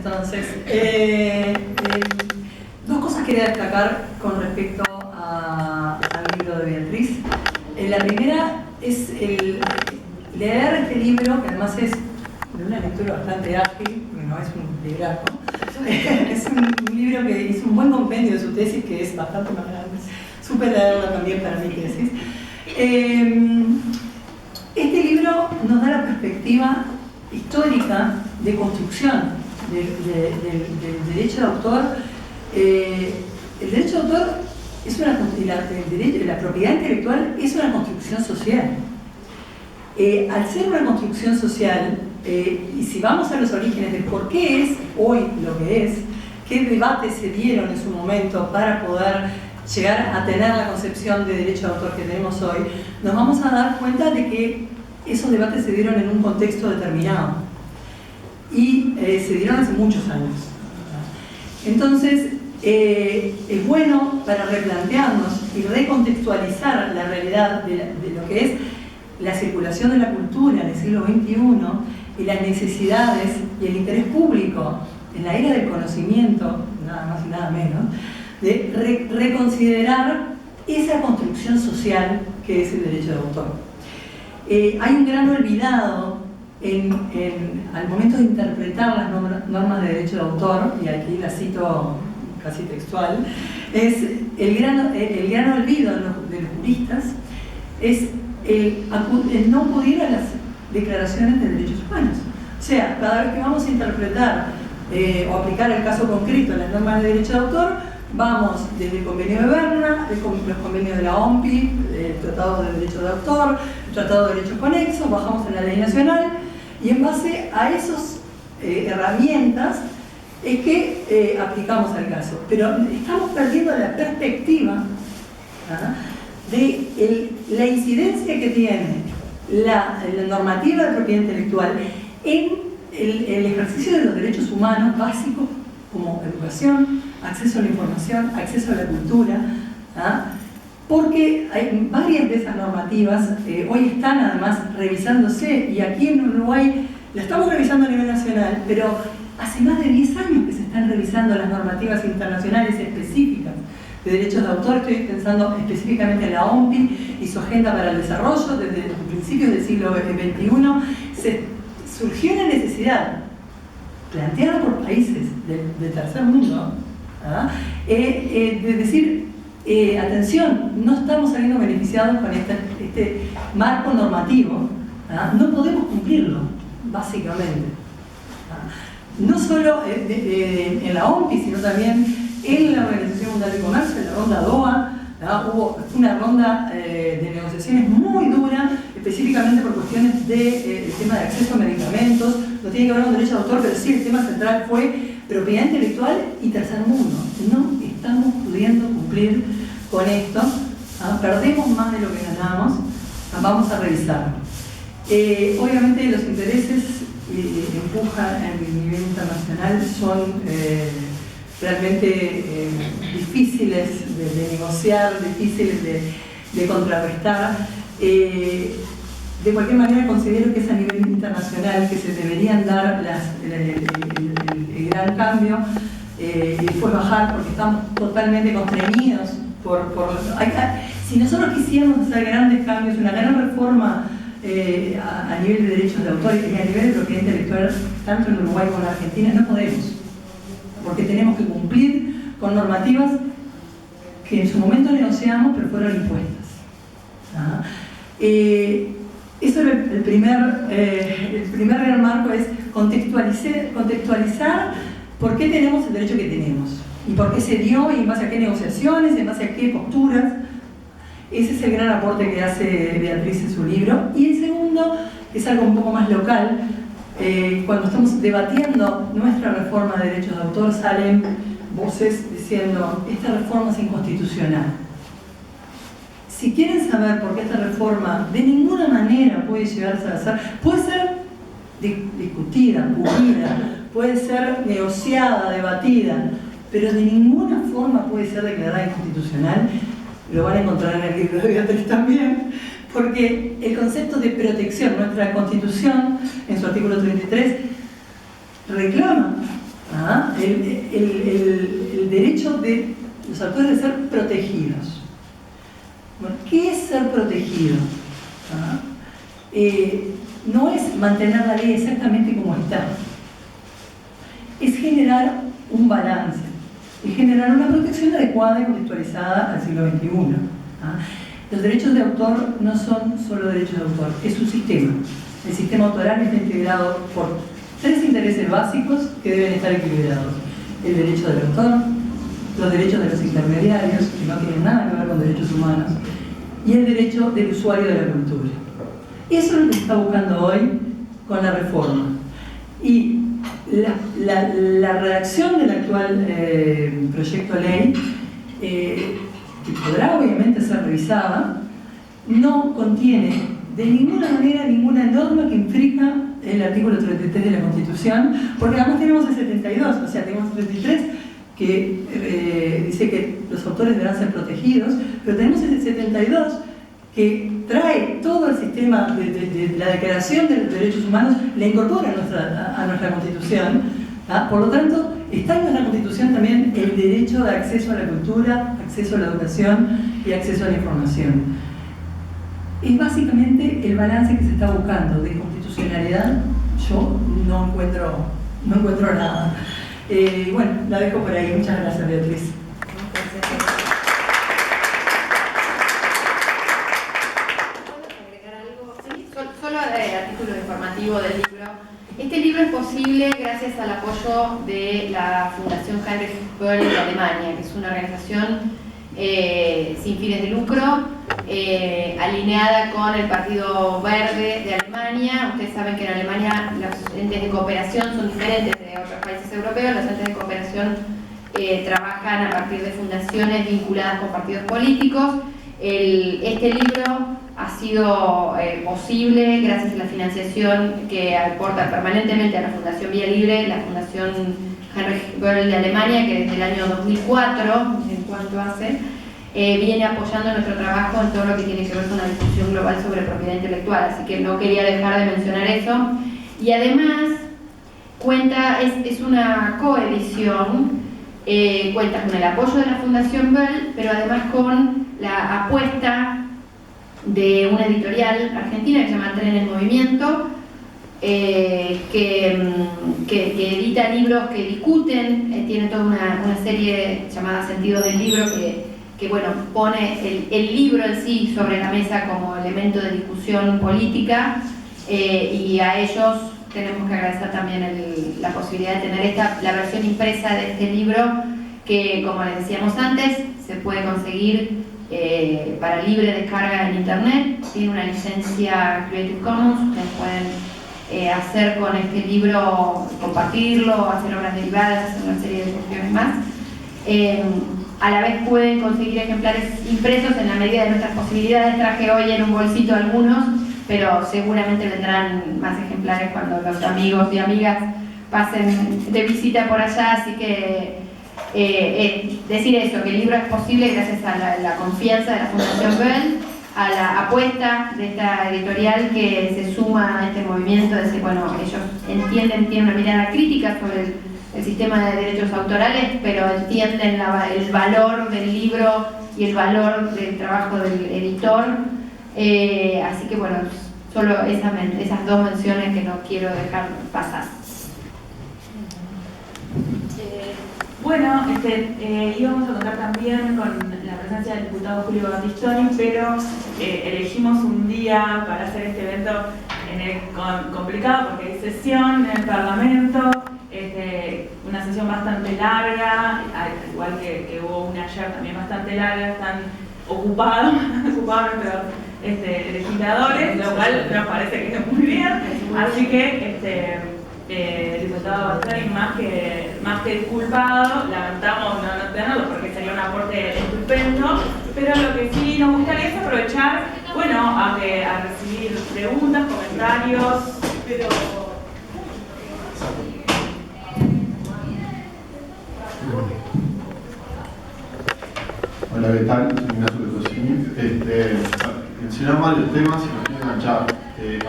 entonces. Dos cosas quería destacar con respecto al libro de Beatriz. La primera es leer este libro, que además es de una lectura bastante ágil, porque no es un libraco. Es un libro que hizo un buen compendio de su tesis, que es bastante más grande. Supe leerla también para mi tesis. Este libro nos da la perspectiva histórica de construcción del derecho de autor. El derecho de autor es la propiedad intelectual es una construcción social. Al ser una construcción social, y si vamos a los orígenes de por qué es hoy lo que es, qué debates se dieron en su momento para poder llegar a tener la concepción de derecho de autor que tenemos hoy, nos vamos a dar cuenta de que esos debates se dieron en un contexto determinado y se dieron hace muchos años. Entonces, es bueno para replantearnos y recontextualizar la realidad de lo que es la circulación de la cultura en el siglo XXI y las necesidades y el interés público en la era del conocimiento, nada más y nada menos, de reconsiderar esa construcción social que es el derecho de autor. Hay un gran olvidado al momento de interpretar las normas de derecho de autor, y aquí la cito casi textual, es el gran olvido de los juristas, es el no acudir a las declaraciones de derechos humanos. O sea, cada vez que vamos a interpretar o aplicar el caso concreto a las normas de derecho de autor, vamos desde el convenio de Berna, los convenios de la OMPI, el Tratado de Derecho de Autor, el Tratado de Derechos Conexos, bajamos en la ley nacional, y en base a esas herramientas es que aplicamos al caso. Pero estamos perdiendo la perspectiva de la incidencia que tiene la normativa de propiedad intelectual en el ejercicio de los derechos humanos básicos como educación, acceso a la información, acceso a la cultura, porque hay varias de esas normativas hoy están además revisándose, y aquí en Uruguay la estamos revisando a nivel nacional, pero hace más de 10 años que se están revisando las normativas internacionales específicas de derechos de autor. Estoy pensando específicamente en la OMPI y su agenda para el desarrollo. Desde principios del siglo XXI surgió la necesidad, planteada por países del tercer mundo, de decir, atención, no estamos saliendo beneficiados con este marco normativo, no podemos cumplirlo, básicamente. No solo en la OMPI, sino también en la Organización Mundial de Comercio, en la ronda DOA, hubo una ronda de negociaciones muy dura, específicamente por cuestiones del tema de acceso a medicamentos. No tiene que ver con derecho de autor, pero sí el tema central fue propiedad intelectual y tercer mundo. No estamos pudiendo cumplir con esto, perdemos más de lo que ganamos, vamos a revisarlo. Obviamente los intereses empujan a nivel internacional son realmente difíciles de negociar, difíciles de contrarrestar. De cualquier manera considero que es a nivel internacional que se deberían dar el gran cambio y después bajar, porque estamos totalmente constreñidos si nosotros quisiéramos hacer grandes cambios, una gran reforma a nivel de derechos de autor y a nivel de propiedad intelectual, tanto en Uruguay como en Argentina, no podemos, porque tenemos que cumplir con normativas que en su momento negociamos pero fueron impuestas. Eso es el primer gran marco, es contextualizar por qué tenemos el derecho que tenemos y por qué se dio y en base a qué negociaciones, en base a qué posturas. Ese es el gran aporte que hace Beatriz en su libro. Y el segundo es algo un poco más local. Cuando estamos debatiendo nuestra reforma de derechos de autor, salen voces diciendo: esta reforma es inconstitucional. Si quieren saber por qué esta reforma de ninguna manera puede llegarse a ser, puede ser discutida, pulida, puede ser negociada, debatida, pero de ninguna forma puede ser declarada inconstitucional, lo van a encontrar en el libro de Beatriz también, porque el concepto de protección, nuestra Constitución, en su artículo 33, reclama el derecho de los autores de ser protegidos. Bueno, ¿qué es ser protegido? No es mantener la ley exactamente como está, es generar un balance, es generar una protección adecuada y contextualizada al siglo XXI. Los derechos de autor no son solo derechos de autor, es un sistema. El sistema autoral está integrado por 3 intereses básicos que deben estar equilibrados: el derecho del autor, los derechos de los intermediarios, que no tienen nada que ver con derechos humanos, y el derecho del usuario de la cultura. Eso es lo que se está buscando hoy con la reforma. Y la redacción del actual proyecto de ley, que podrá obviamente ser revisada, no contiene de ninguna manera ninguna norma que infrinja el artículo 33 de la Constitución, porque además tenemos el 72, o sea, tenemos el 33 que dice que los autores deberán ser protegidos, pero tenemos el 72 que trae todo el sistema de la Declaración de los Derechos Humanos, la incorpora a nuestra Constitución. Por lo tanto, está en nuestra Constitución también el derecho de acceso a la cultura, acceso a la educación y acceso a la información. Es básicamente el balance que se está buscando. De constitucionalidad yo no encuentro nada. Bueno, la dejo por ahí. Muchas gracias, Beatriz. Solo a título informativo del libro. Este libro es posible gracias al apoyo de la Fundación Heinrich Böll de Alemania, que es una organización sin fines de lucro, alineada con el Partido Verde de Alemania. Ustedes saben que en Alemania los entes de cooperación son diferentes de otros países europeos. Los entes de cooperación trabajan a partir de fundaciones vinculadas con partidos políticos. Este libro ha sido posible gracias a la financiación que aporta permanentemente a la Fundación Vía Libre, la Fundación Heinrich Böll de Alemania, que desde el año 2004, en cuanto hace, viene apoyando nuestro trabajo en todo lo que tiene que ver con la discusión global sobre propiedad intelectual. Así que no quería dejar de mencionar eso. Y además, es una coedición, cuenta con el apoyo de la Fundación Böll, pero además con la apuesta de una editorial argentina que se llama Tren en Movimiento, que edita libros que discuten, tiene toda una serie llamada Sentido del Libro que bueno, pone el libro en sí sobre la mesa como elemento de discusión política, y a ellos tenemos que agradecer también la posibilidad de tener la versión impresa de este libro, que, como les decíamos antes, se puede conseguir para libre descarga en internet. Tiene una licencia Creative Commons. Ustedes pueden hacer con este libro, compartirlo, hacer obras derivadas, hacer una serie de cuestiones más. A la vez pueden conseguir ejemplares impresos en la medida de nuestras posibilidades. Traje hoy en un bolsito algunos, pero seguramente vendrán más ejemplares cuando los amigos y amigas pasen de visita por allá. Así que decir eso, que el libro es posible gracias a la confianza de la Fundación Böll, a la apuesta de esta editorial que se suma a este movimiento de decir, bueno, ellos entienden, tienen una mirada crítica sobre el sistema de derechos autorales, pero entienden el valor del libro y el valor del trabajo del editor. Así que bueno, solo esas dos menciones que no quiero dejar pasar. Bueno, íbamos a contar también con la presencia del diputado Julio Battistoni, pero elegimos un día para hacer este evento complicado porque hay sesión en el Parlamento, una sesión bastante larga, igual que hubo una ayer también bastante larga. Están ocupados nuestros legisladores, lo cual nos parece que es muy bien. Así que el diputado Battistoni, más que disculpado, lamentamos no tenerlo porque sería un aporte estupendo, pero lo que sí nos gustaría es aprovechar, bueno, a recibir preguntas, comentarios, pero... Hola, ¿qué tal? Soy Ignacio de Cosini. Mencionamos varios temas y nos quiero enganchar.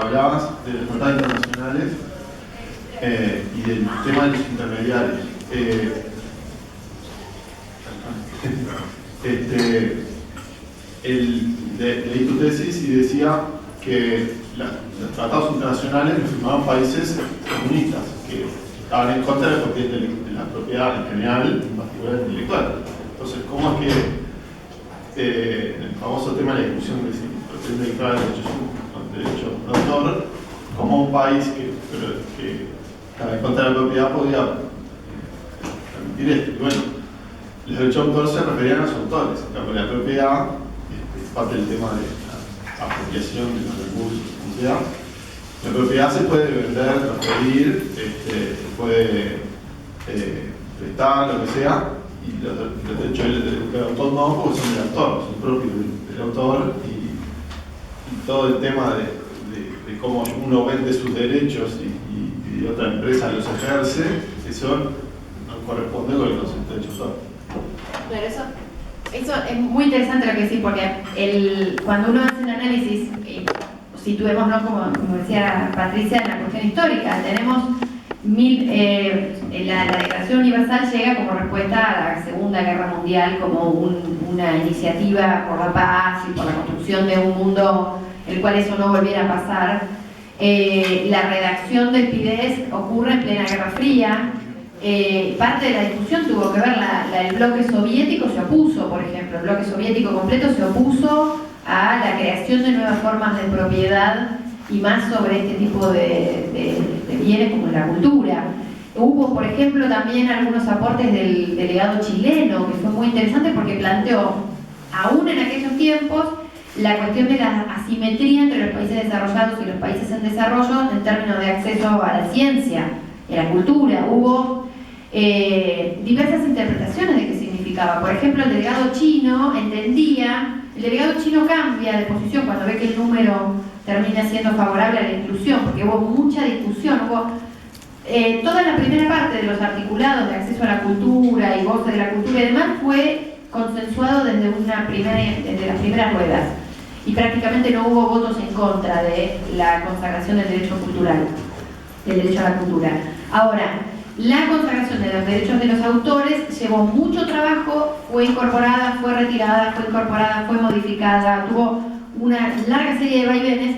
Hablabas de los tratados internacionales y del tema de los intermediarios. leí tu tesis y decía que los tratados internacionales los firmaban países comunistas que estaban en contra de la propiedad en general, en particular intelectual. Entonces, ¿cómo es que en el famoso tema de la discusión de si propiedad intelectual es derecho de autor, como un país que estaba en contra de la propiedad podía permitir esto? Y bueno, los derechos de autor se referían a los autores, en cambio la propiedad es parte del tema de la apropiación de los recursos, o sea, la propiedad se puede vender, transferir, se puede prestar, lo que sea, y los derechos del autor no, porque son del autor, son propios del autor, y todo el tema de cómo uno vende sus derechos y otra empresa los ejerce, eso no corresponde con el concepto de derecho de autor. Claro, eso es muy interesante lo que decís, porque cuando uno hace un análisis, situémonos, como decía Patricia, en la cuestión histórica, tenemos la Declaración Universal llega como respuesta a la Segunda Guerra Mundial, como una iniciativa por la paz y por la construcción de un mundo en el cual eso no volviera a pasar. La redacción del PIDES ocurre en plena Guerra Fría. Parte de la discusión tuvo que ver, el bloque soviético se opuso, por ejemplo, el bloque soviético completo se opuso a la creación de nuevas formas de propiedad y más sobre este tipo de bienes como la cultura. Hubo, por ejemplo, también algunos aportes del delegado chileno, que fue muy interesante porque planteó, aún en aquellos tiempos, la cuestión de la asimetría entre los países desarrollados y los países en desarrollo en términos de acceso a la ciencia y a la cultura. Hubo diversas interpretaciones de qué significaba. Por ejemplo, el delegado chino el delegado chino cambia de posición cuando ve que el número termina siendo favorable a la inclusión, porque hubo mucha discusión, toda la primera parte de los articulados de acceso a la cultura y goce de la cultura y demás fue consensuado desde las primeras ruedas, y prácticamente no hubo votos en contra de la consagración del derecho cultural, del derecho a la cultura. Ahora, la consagración de los derechos de los autores llevó mucho trabajo, fue incorporada, fue retirada, fue incorporada, fue modificada, tuvo una larga serie de vaivenes,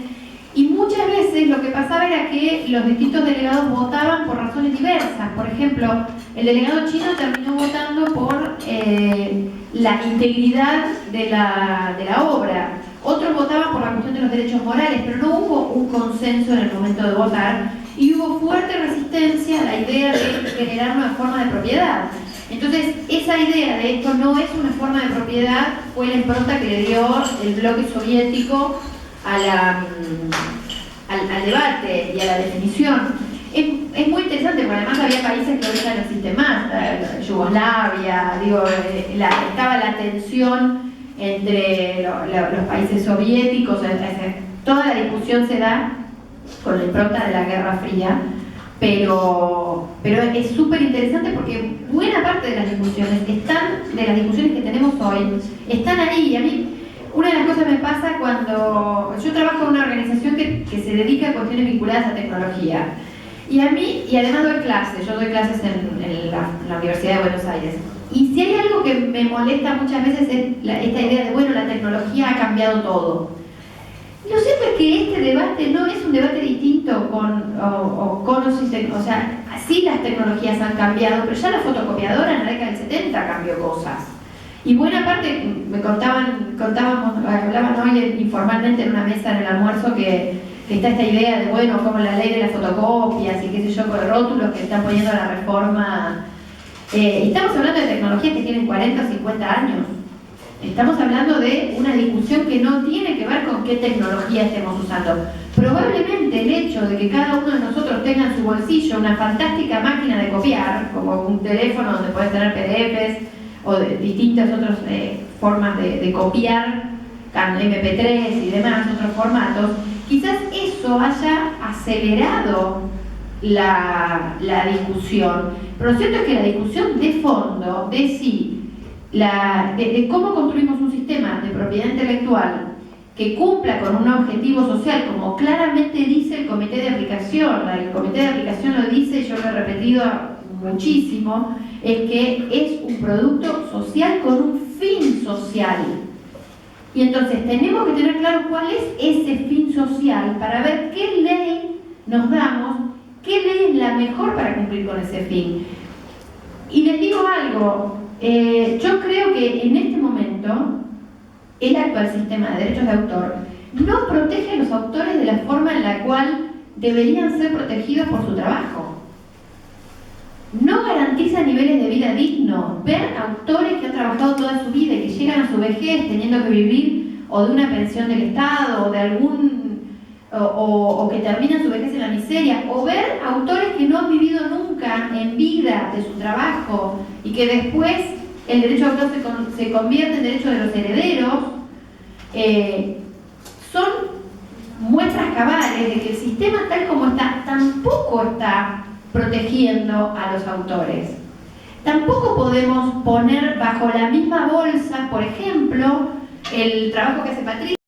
y muchas veces lo que pasaba era que los distintos delegados votaban por razones diversas. Por ejemplo, el delegado chino terminó votando por la integridad de la obra, otros votaban por la cuestión de los derechos morales, pero no hubo un consenso en el momento de votar, y hubo fuerte resistencia a la idea de generar una forma de propiedad. Entonces, esa idea de esto no es una forma de propiedad fue la impronta que le dio el bloque soviético al debate y a la definición. Es muy interesante, porque además había países que hoy ya no existen más, Yugoslavia, estaba la tensión entre los países soviéticos, toda la discusión se da con la impronta de la Guerra Fría, pero es súper interesante porque buena parte de las discusiones que tenemos hoy están ahí. Y a mí una de las cosas me pasa cuando yo trabajo en una organización que se dedica a cuestiones vinculadas a tecnología, y además yo doy clases en la Universidad de Buenos Aires, y si hay algo que me molesta muchas veces es esta idea de, la tecnología ha cambiado todo. Lo cierto es que este debate no es un debate distinto o sea, sí las tecnologías han cambiado, pero ya la fotocopiadora en la década del 70 cambió cosas. Y buena parte, hablaban hoy informalmente en una mesa en el almuerzo que está esta idea de, como la ley de las fotocopias y qué sé yo, con rótulos que están poniendo la reforma. Estamos hablando de tecnologías que tienen 40 o 50 años. Estamos hablando de una discusión que no tiene que ver con qué tecnología estemos usando. Probablemente el hecho de que cada uno de nosotros tenga en su bolsillo una fantástica máquina de copiar, como un teléfono donde puedes tener PDFs o de distintas otras formas de copiar, MP3 y demás, otros formatos, quizás eso haya acelerado la discusión. Pero lo cierto es que la discusión de fondo, de cómo construimos un sistema de propiedad intelectual que cumpla con un objetivo social, como claramente dice el comité de aplicación. El comité de aplicación lo dice, yo lo he repetido muchísimo, es que es un producto social con un fin social. Y entonces tenemos que tener claro cuál es ese fin social para ver qué ley nos damos, qué ley es la mejor para cumplir con ese fin. Y les digo algo, yo creo que en este momento el actual sistema de derechos de autor no protege a los autores de la forma en la cual deberían ser protegidos por su trabajo. No garantiza niveles de vida dignos. Ver autores que han trabajado toda su vida y que llegan a su vejez teniendo que vivir o de una pensión del Estado o de o que terminan su vejez en la miseria, o ver autores que no han vivido nunca en vida de su trabajo y que después el derecho de autor se convierte en derecho de los herederos, son muestras cabales de que el sistema tal como está tampoco está protegiendo a los autores. Tampoco podemos poner bajo la misma bolsa, por ejemplo, el trabajo que hace Patricia